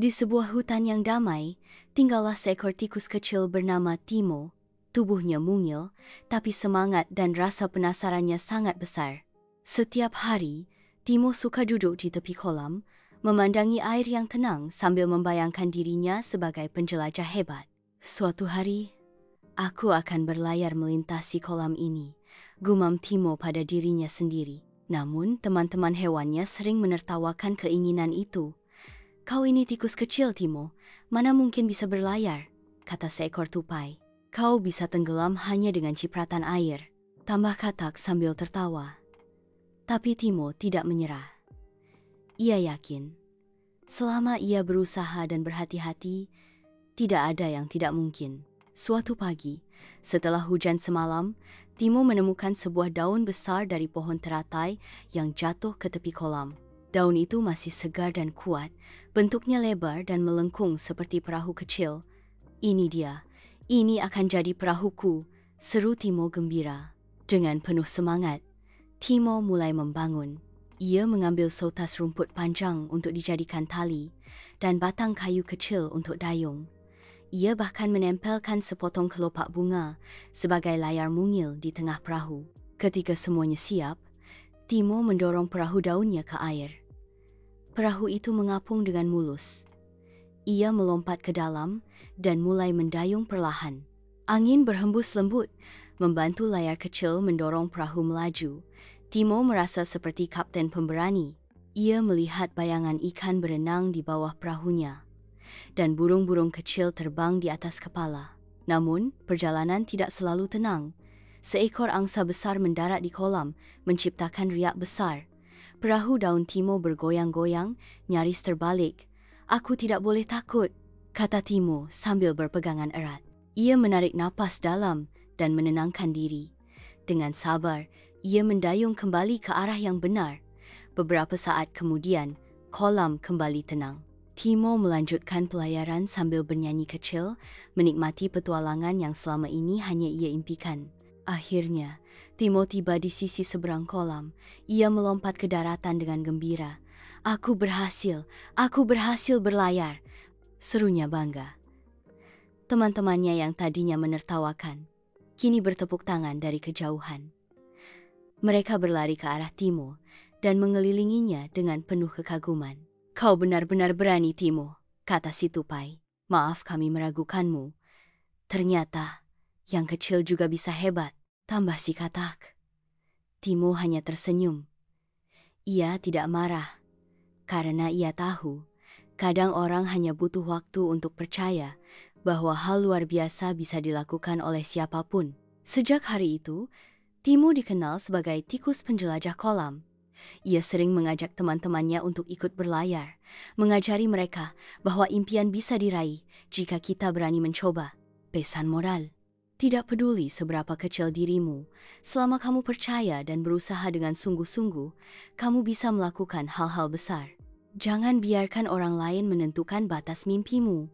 Di sebuah hutan yang damai, tinggallah seekor tikus kecil bernama Timo. Tubuhnya mungil, tapi semangat dan rasa penasarannya sangat besar. Setiap hari, Timo suka duduk di tepi kolam, memandangi air yang tenang sambil membayangkan dirinya sebagai penjelajah hebat. Suatu hari, aku akan berlayar melintasi kolam ini, gumam Timo pada dirinya sendiri. Namun, teman-teman hewannya sering menertawakan keinginan itu. "Kau ini tikus kecil, Timo. Mana mungkin bisa berlayar?" kata seekor tupai. "Kau bisa tenggelam hanya dengan cipratan air," tambah katak sambil tertawa. Tapi Timo tidak menyerah. Ia yakin, selama ia berusaha dan berhati-hati, tidak ada yang tidak mungkin. Suatu pagi, setelah hujan semalam, Timo menemukan sebuah daun besar dari pohon teratai yang jatuh ke tepi kolam. Daun itu masih segar dan kuat, bentuknya lebar dan melengkung seperti perahu kecil. "Ini dia, ini akan jadi perahuku," seru Timo gembira. Dengan penuh semangat, Timo mulai membangun. Ia mengambil seutas rumput panjang untuk dijadikan tali dan batang kayu kecil untuk dayung. Ia bahkan menempelkan sepotong kelopak bunga sebagai layar mungil di tengah perahu. Ketika semuanya siap, Timo mendorong perahu daunnya ke air. Perahu itu mengapung dengan mulus. Ia melompat ke dalam dan mulai mendayung perlahan. Angin berhembus lembut, membantu layar kecil mendorong perahu melaju. Timo merasa seperti kapten pemberani. Ia melihat bayangan ikan berenang di bawah perahunya, dan burung-burung kecil terbang di atas kepala. Namun, perjalanan tidak selalu tenang. Seekor angsa besar mendarat di kolam, menciptakan riak besar. Perahu daun Timo bergoyang-goyang, nyaris terbalik. "Aku tidak boleh takut," kata Timo sambil berpegangan erat. Ia menarik napas dalam dan menenangkan diri. Dengan sabar, ia mendayung kembali ke arah yang benar. Beberapa saat kemudian, kolam kembali tenang. Timo melanjutkan pelayaran sambil bernyanyi kecil, menikmati petualangan yang selama ini hanya ia impikan. Akhirnya, Timo tiba di sisi seberang kolam. Ia melompat ke daratan dengan gembira. Aku berhasil berlayar," serunya bangga. Teman-temannya yang tadinya menertawakan, kini bertepuk tangan dari kejauhan. Mereka berlari ke arah Timo dan mengelilinginya dengan penuh kekaguman. "Kau benar-benar berani, Timo," kata si tupai. "Maaf kami meragukanmu. Ternyata yang kecil juga bisa hebat," tambah si katak. Timo hanya tersenyum. Ia tidak marah, karena ia tahu kadang orang hanya butuh waktu untuk percaya bahwa hal luar biasa bisa dilakukan oleh siapapun. Sejak hari itu, Timo dikenal sebagai tikus penjelajah kolam. Ia sering mengajak teman-temannya untuk ikut berlayar, mengajari mereka bahwa impian bisa diraih jika kita berani mencoba. Pesan moral: tidak peduli seberapa kecil dirimu, selama kamu percaya dan berusaha dengan sungguh-sungguh, kamu bisa melakukan hal-hal besar. Jangan biarkan orang lain menentukan batas mimpimu.